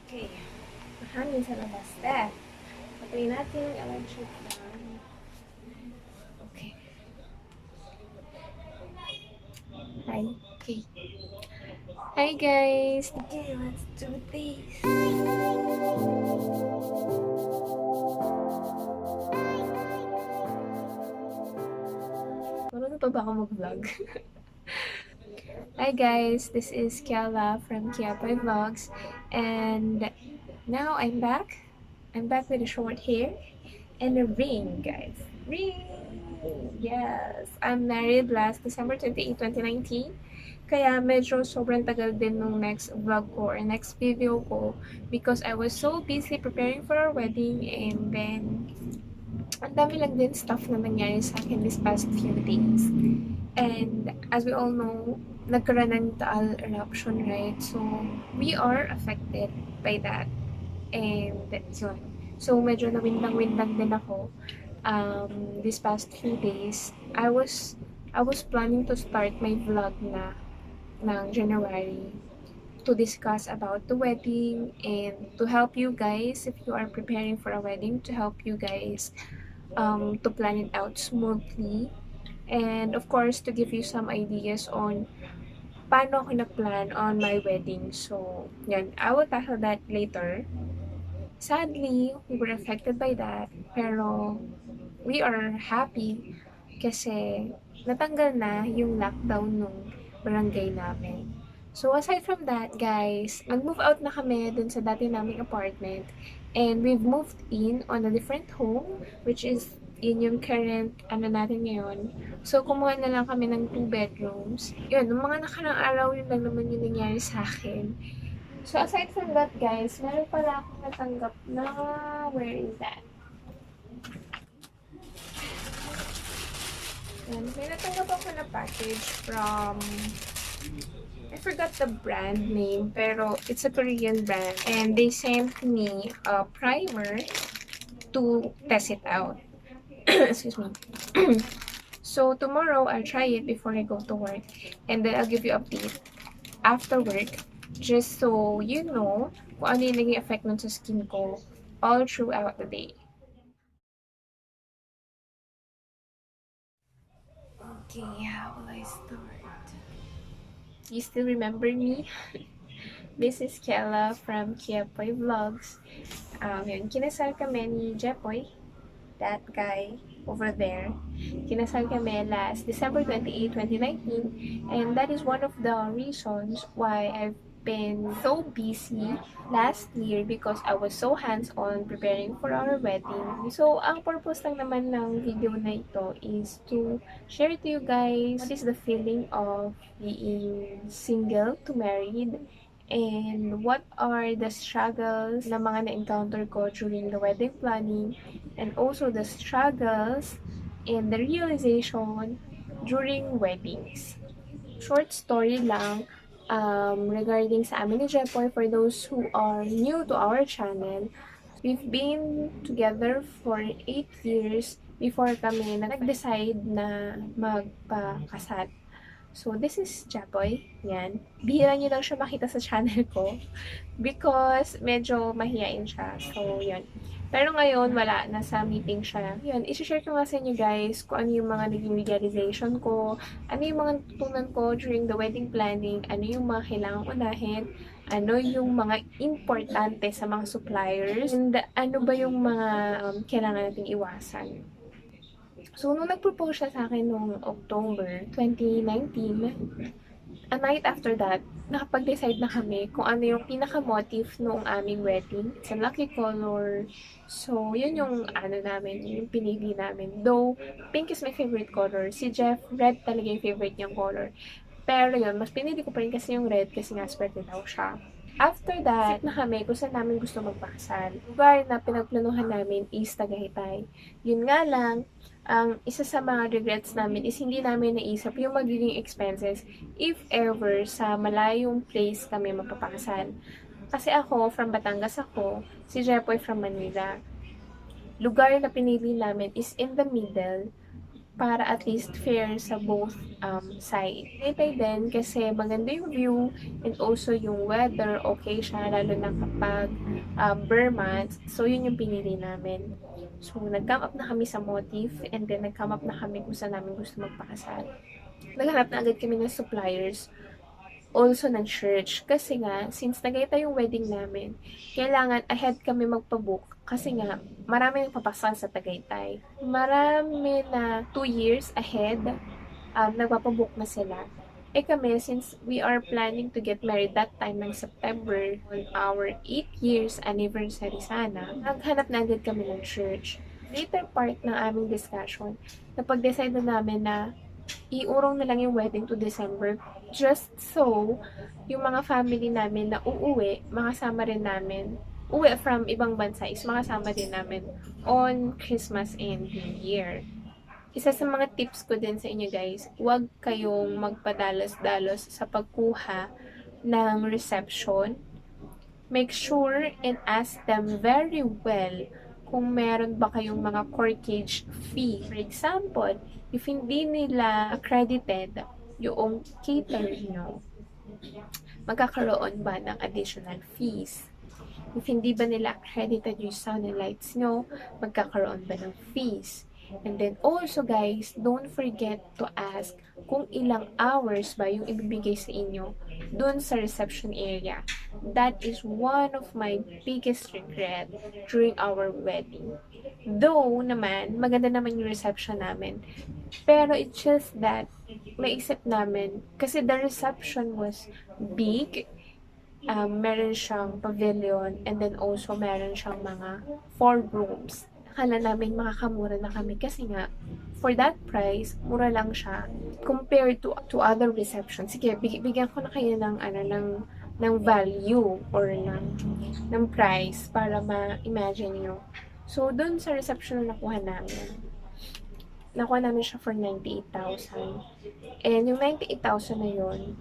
Okay. Mahangin sa labas. There. Patayin natin yung electric fan. Okay. Hi. Okay. Hi guys! Okay, let's do this. Marunong pa ba ako mag-vlog? Hi guys, this is Kiala from Kiapoy Vlogs, and now I'm back. I'm back with a short hair and a ring, guys. Ring! Yes! I'm married last December 28, 2019. Kaya medyo sobrang tagal din nung next vlog ko or next video ko because I was so busy preparing for our wedding, and then ang dami lang din stuff na nangyari sa akin this past few days. And as we all know, nagkaroon ng Taal eruption, right? So, we are affected by that. And yun. So, medyo nawindang-windang din ako this past few days. I was planning to start my vlog na ng January to discuss about the wedding and to help you guys if you are preparing for a wedding, to help you guys to plan it out smoothly, and of course to give you some ideas on paano ako na-plan on my wedding. So, yan. I will tackle that later. Sadly, we were affected by that, pero we are happy kasi natanggal na yung lockdown nung barangay namin. So, aside from that, guys, mag-move out na kami dun sa dati naming apartment. And we've moved in on a different home, which is yun yung current ano natin ngayon. So, kumuha na lang kami ng 2 bedrooms. Yun, nung mga nakarang araw, yun lang naman yung nangyari sa akin. So, aside from that, guys, meron pala akong natanggap na, where is that? Yan, may natanggap ako na package from, I forgot the brand name, pero it's a Korean brand. And they sent me a primer to test it out. Excuse me. So, tomorrow, I'll try it before I go to work. And then, I'll give you update after work. Just so you know kung ano yung naging effect nun sa skin ko all throughout the day. Okay, how will I start? You still remember me? This is Kella from Kiapoy Vlogs. Yun, kinasal kami ni Jepoy, that guy over there. Kinasal kami last December 28, 2019, and that is one of the reasons why I've been so busy last year because I was so hands-on preparing for our wedding. So, ang purpose lang naman ng video na ito is to share to you guys what is the feeling of being single to married, and what are the struggles na mga na-encounter ko during the wedding planning, and also the struggles and the realization during weddings. Short story lang regarding sa amin ni Jepoy, for those who are new to our channel. We've been together for 8 years before kami na nag-decide na magpakasal. So, this is Japoy. Yan. Bihira niyo lang siya makita sa channel ko because medyo mahiyain siya. So, yun. Pero ngayon, wala. Nasa meeting siya. Yun, isi-share ko nga sa inyo guys kung ano yung mga naging realization ko, ano yung mga natutunan ko during the wedding planning, ano yung mga kailangang unahin, ano yung mga importante sa mga suppliers, and ano ba yung mga kailangan nating iwasan. So, nung nag-propose siya sa akin noong October 2019, a night after that, nakapag-decide na kami kung ano yung pinaka-motif noong aming wedding. It's a lucky color. So, yun yung ano namin, yung pinili namin. Though, pink is my favorite color. Si Jeff, red talaga yung favorite niyang color. Pero yun, mas pinili ko pa rin kasi yung red kasi nga swerte daw siya. After that, na kami kung saan namin gusto magpakasal. Lugar na pinagplanuhan namin is Tagaytay. Yun nga lang, ang isa sa mga regrets namin is hindi namin naisip yung magiging expenses if ever sa malayong place kami magpapakasal. Kasi ako, from Batangas ako, si Jepoy from Manila. Lugar na pinili namin is in the middle para at least fair sa both side. Tagaytay din kasi maganda yung view and also yung weather, okay siya, lalo na kapag bare months. So, yun yung pinili namin. So, nag-come up na kami sa motif and then nag-come up na kami kung saan namin gusto magpakasal. Naghanap na agad kami ng suppliers also ng church. Kasi nga, since Tagaytay yung wedding namin, kailangan ahead kami magpabook. Kasi nga, marami nang papasal sa Tagaytay. Marami na 2 years ahead, nagpapabook na sila. Eh kami, since we are planning to get married that time ng September, on our 8 years anniversary sana, naghanap na agad kami ng church. Later part ng aming discussion, napag-decide na namin na iurong na lang yung wedding to December. Just so, yung mga family namin na uuwi, makasama rin namin. Uwi from ibang bansa is makasama din namin on Christmas and New Year. Isa sa mga tips ko din sa inyo guys, huwag kayong magpadalos-dalos sa pagkuha ng reception. Make sure and ask them very well kung meron ba kayong mga corkage fee. For example, if hindi nila accredited yung cater nyo, magkakaroon ba ng additional fees? If hindi ba nila accredited yung sound and lights nyo, magkakaroon ba ng fees? And then also guys, don't forget to ask kung ilang hours ba yung ibibigay sa inyo dun sa reception area. That is one of my biggest regret during our wedding. Though naman, maganda naman yung reception namin. Pero it's just that, naisip namin, kasi the reception was big, meron siyang pavilion, and then also meron siyang mga 4 rooms. Akala namin makakamura na kami kasi nga, for that price, mura lang siya compared to other receptions. Sige, bigyan ko na kayo ng, ng value or ng price para ma-imagine nyo. So, dun sa reception na nakuha namin siya for 98,000. And yung 98,000 na yun,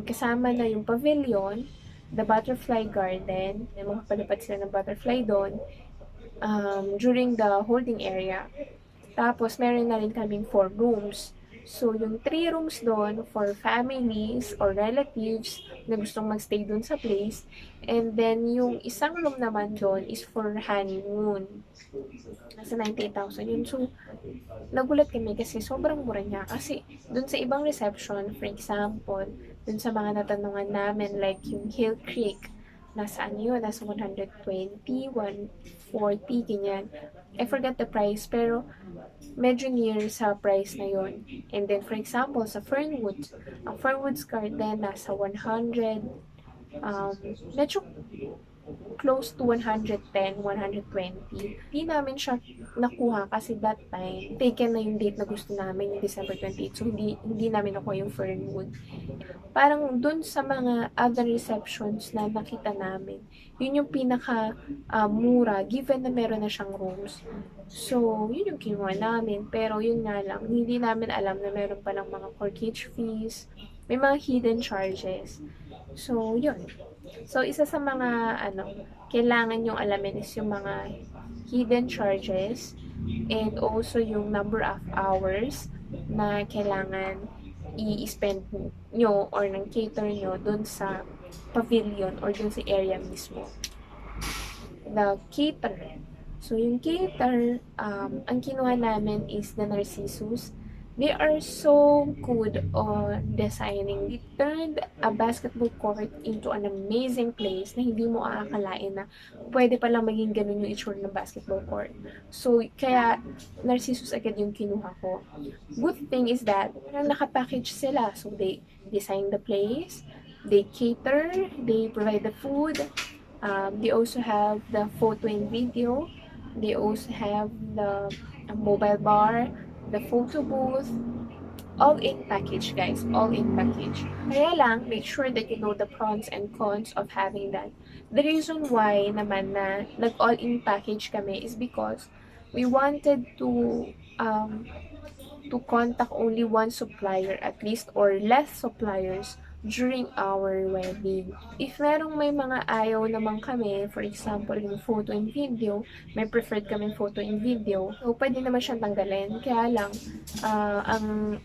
kasama na yung pavilion, the butterfly garden, magpapalipad sila ng butterfly doon, during the holding area. Tapos, meron na rin kaming 4 rooms. So, yung 3 rooms doon for families or relatives na gustong magstay doon sa place. And then, yung isang room naman doon is for honeymoon. Nasa 98,000 yun. So, nagulat kami kasi sobrang mura niya. Kasi, doon sa ibang reception, for example, doon sa mga natanungan namin, like yung Hill Creek, nasa yun, nasa 120, 140, ganyan. I forgot the price, pero medyo near sa price na yun. And then, for example, sa Fernwoods, ang Fernwoods Garden, nasa 100, medyo close to 110, 120. Hindi namin siya nakuha kasi that time, taken na yung date na gusto namin, yung December 28. So, hindi namin nakuha yung Fernwood. Parang dun sa mga other receptions na nakita namin, yun yung pinaka mura, given na meron na siyang rooms. So, yun yung kinuha namin. Pero yun nga lang, hindi namin alam na meron palang mga corkage fees, may mga hidden charges. So, yun. So, isa sa mga, kailangan yung alamin is yung mga hidden charges and also yung number of hours na kailangan i-spend nyo or ng cater nyo dun sa pavilion or dun sa area mismo. The cater. So, yung cater, ang kinuha namin is the Narcissus. They are so good on designing. They turned a basketball court into an amazing place na hindi mo aakalain na pwede palang maging ganun yung itsura ng basketball court. So, kaya Narcissus agad yung kinuha ko. Good thing is that nakapackage sila. So, they design the place, they cater, they provide the food, they also have the photo and video, they also have the mobile bar, the photo booth, all in package guys, all in package. Kaya lang, make sure that you know the pros and cons of having that. The reason why naman na nag all in package kami is because we wanted to contact only one supplier at least or less suppliers during our wedding. If merong may mga ayaw naman kami, for example, yung photo and video, may preferred kami photo and video, so pwede naman siyang tanggalin. Kaya lang,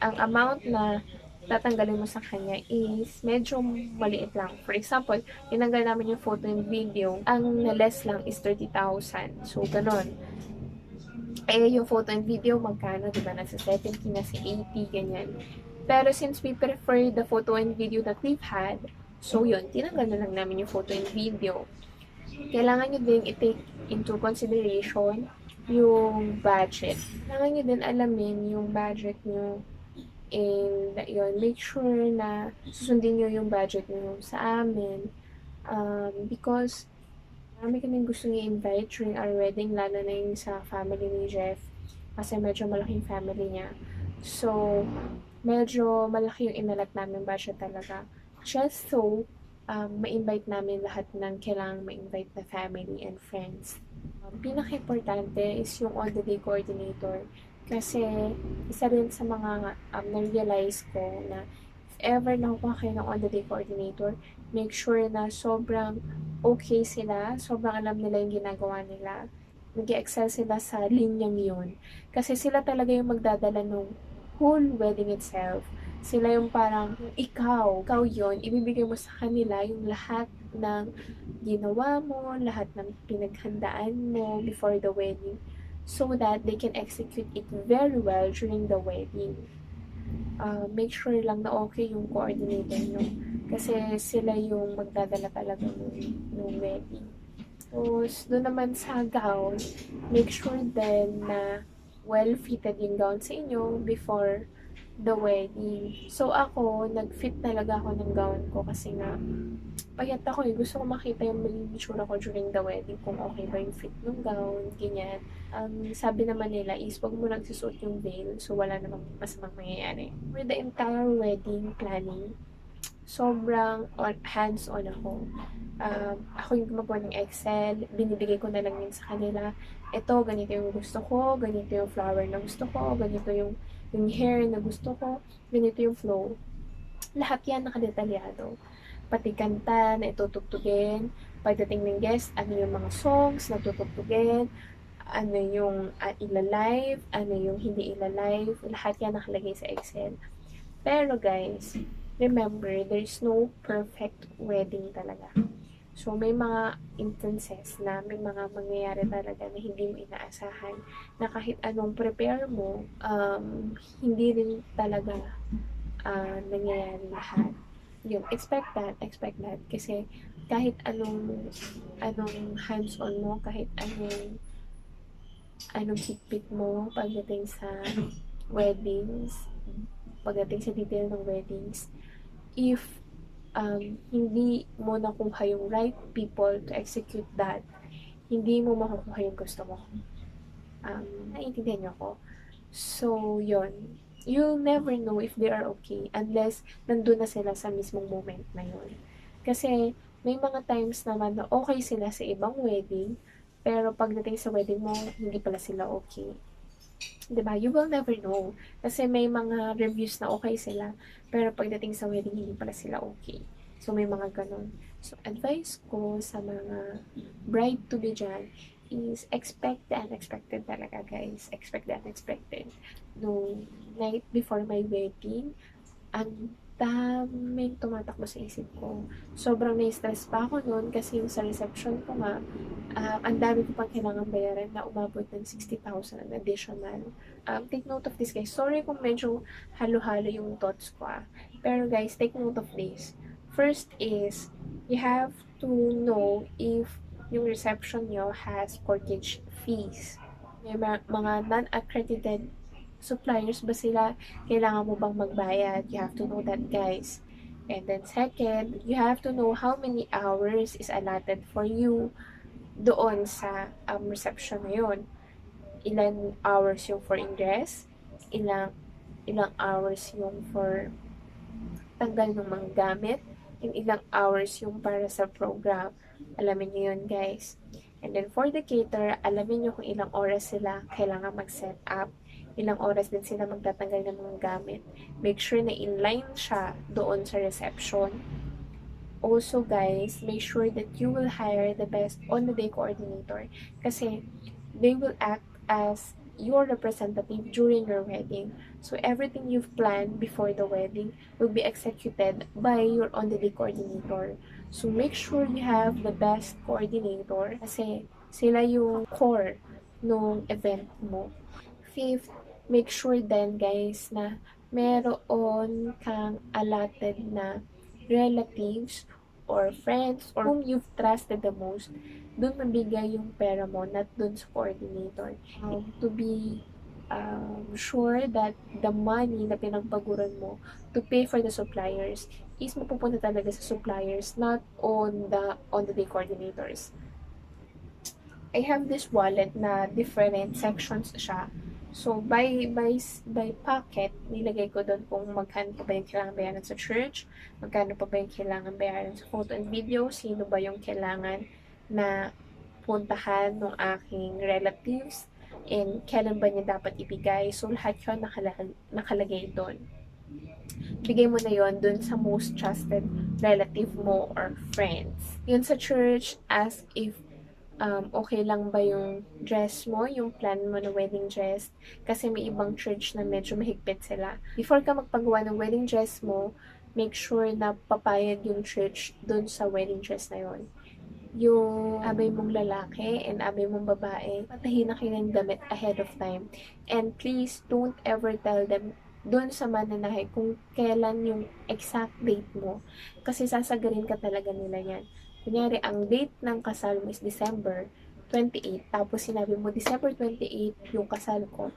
ang amount na tatanggalin mo sa kanya is medyo maliit lang. For example, tinanggal namin yung photo and video, ang less lang is 30,000. So, ganun. Eh, yung photo and video, magkano, di ba? Nasa 70, nasa 80, ganyan. Pero since we prefer the photo and video that we've had, so yun, tinanggal na lang namin yung photo and video. Kailangan nyo din i-take into consideration yung budget. Kailangan nyo din alamin yung budget nyo. And yun, make sure na susundin nyo yung budget nyo sa amin. Because marami kaming gustong i-invite during our wedding, lalo na yung sa family ni Jeff. Kasi medyo malaking family niya. So, medyo malaki yung inalat namin budget talaga. Just so, ma-invite namin lahat ng kailangang ma-invite na family and friends. Pinaka-importante is yung on-the-day coordinator. Kasi, isa rin sa mga na-realize ko na if ever nakukuha kayo ng on-the-day coordinator, make sure na sobrang okay sila, sobrang alam nila yung ginagawa nila. Nag-excel sila sa linyang yun. Kasi sila talaga yung magdadala ng whole wedding itself. Sila yung parang, ikaw yon, ibibigay mo sa kanila yung lahat ng ginawa mo, lahat ng pinaghandaan mo before the wedding, so that they can execute it very well during the wedding. Make sure lang na okay yung coordinator nyo. Kasi sila yung magdadala talaga ng wedding. Tapos, doon naman sa gown, make sure din na well-fitted yung gown sa inyo before the wedding. So, ako, nag-fit talaga ako ng gown ko kasi nga, payat ako eh. Gusto ko makita yung maging itsura ko during the wedding, kung okay ba yung fit ng gown, ganyan. Sabi naman nila is, wag mo nagsusuot yung veil, so wala namang masamang mangyayari. For the entire wedding planning, sobrang hands-on ako. Ako yung gumagawa ng Excel, binibigay ko na lang yun sa kanila. Ito, ganito yung gusto ko, ganito yung flower na gusto ko, ganito yung hair na gusto ko, ganito yung flow. Lahat yan nakadetalyado. Pati kanta na itutugtugin, pagdating ng guest, ano yung mga songs na tutugtugin, ano yung ila-live, ano yung hindi ila-live, lahat yan nakalagay sa Excel. Pero guys, remember, there's no perfect wedding talaga. So, may mga instances na may mga mangyayari talaga na hindi mo inaasahan, na kahit anong prepare mo, hindi rin talaga nangyayari lahat. Yun, expect that. Kasi kahit anong hands-on mo, kahit anong higpit mo pagdating sa weddings, pagdating sa detail ng weddings, if hindi mo nakuha yung right people to execute that, hindi mo makukuha yung gusto mo. Naiintindihan niyo ako? So, yun. You'll never know if they are okay unless nandun na sila sa mismong moment na yun. Kasi, may mga times naman na okay sila sa ibang wedding, pero pagdating sa wedding mo, hindi pala sila okay. Diba? You will never know. Kasi may mga reviews na okay sila, pero pagdating sa wedding, hindi pala sila okay. So, may mga ganun. So, advice ko sa mga bride-to-be dyan is expect the unexpected talaga, guys. Expect the unexpected. Nung night before my wedding, ang daming tumatakbo sa isip ko. Sobrang na-stress pa ako noon kasi yung sa reception ko nga, ang dami ko pang kailangan bayaran na umabot ng 60,000 additional. Take note of this, guys. Sorry kung medyo halo-halo yung thoughts ko. Pero guys, take note of this. First is, you have to know if yung reception nyo has corkage fees. May mga non-accredited suppliers ba sila? Kailangan mo bang magbayad? You have to know that, guys. And then second, you have to know how many hours is allotted for you doon sa reception na yun. Ilan hours yung for ingress, ilang hours yung for tanggal ng mga gamit, and ilang hours yung para sa program. Alamin nyo yun, guys. And then for the caterer, alamin nyo kung ilang oras sila kailangan mag-set up. ilang oras din sila magtatanggal ng mga gamit. Make sure na inline siya doon sa reception. Also guys, make sure that you will hire the best on-the-day coordinator kasi they will act as your representative during your wedding. So everything you've planned before the wedding will be executed by your on-the-day coordinator. So make sure you have the best coordinator kasi sila yung core nung event mo. Fifth, make sure then guys na meron kang allotted na relatives or friends or whom you've trusted the most, dun mabigay yung pera mo, not dun sa coordinator. To be sure that the money na pinagpaguran mo to pay for the suppliers is mapupunta talaga sa suppliers, not on the day coordinators. I have this wallet na different sections siya. So, by pocket, nilagay ko doon kung magkano pa ba yung kailangan bayaran sa church, magkano pa ba yung kailangan bayaran sa photo and video, sino ba yung kailangan na puntahan ng aking relatives, and kailan ba niya dapat ibigay. So, lahat yun nakalagay doon. Bigay mo na yon dun sa most trusted relative mo or friends. Yun sa church, ask if okay lang ba yung dress mo, yung plan mo na wedding dress. Kasi may ibang church na medyo mahigpit sila. Before ka magpagawa ng wedding dress mo, make sure na papayag yung church dun sa wedding dress na yon. Yung abay mong lalaki and abay mong babae, patahin na kayo ng damit ahead of time. And please don't ever tell them doon sa mananahe kung kailan yung exact date mo. Kasi sasagarin ka talaga nila yan. Kunyari, ang date ng kasal mo is December 28, tapos sinabi mo, December 28 yung kasal ko.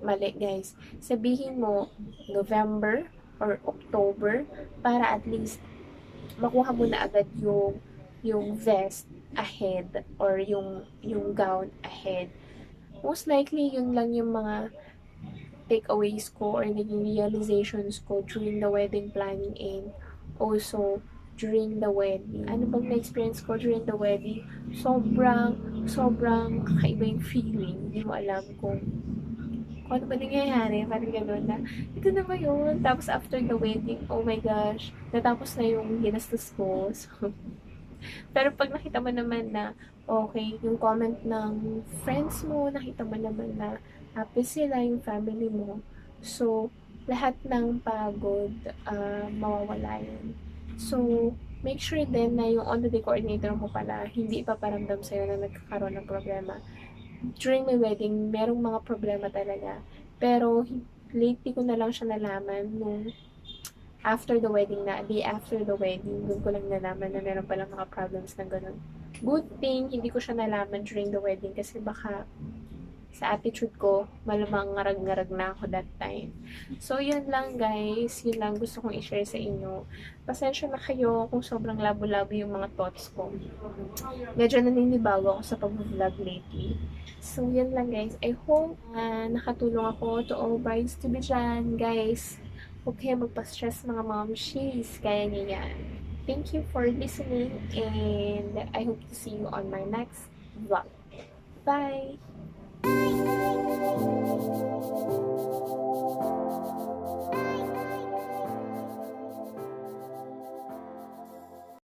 Mali, guys. Sabihin mo, November or October, para at least makuha mo na agad yung vest ahead or yung gown ahead. Most likely, yun lang yung mga takeaways ko or naging realizations ko during the wedding planning and also during the wedding. Ano bang na-experience ko during the wedding? Sobrang kakaiba yung feeling. Hindi mo alam kung ano ba nangyayari. Parang gano'n na, ito na ba yun? Tapos after the wedding, oh my gosh, natapos na yung ginastos ko. So, pero pag nakita mo naman na okay, yung comment ng friends mo, nakita mo naman na happy sila, yung family mo. So, lahat ng pagod, mawawala yun. So, make sure din na yung on-the-day coordinator mo pala, hindi ipaparamdam sa'yo na nagkakaroon ng problema. During my wedding, merong mga problema talaga. Pero, lately ko na lang siya nalaman nung after the wedding na, day after the wedding, doon ko lang nalaman na meron palang mga problems na ganun. Good thing, hindi ko siya nalaman during the wedding kasi baka sa attitude ko, malamang ngarag-ngarag na ako that time. So, yun lang guys. Yun lang gusto kong i-share sa inyo. Pasensya na kayo kung sobrang labo-labo yung mga thoughts ko. Medyo naninibago ako sa pag-vlog lately. So, yun lang guys. I hope nakatulong ako to all brides to be dyan. Guys, huwag kayo magpa-stress mga momshies. Kaya niya yan. Thank you for listening and I hope to see you on my next vlog. Bye!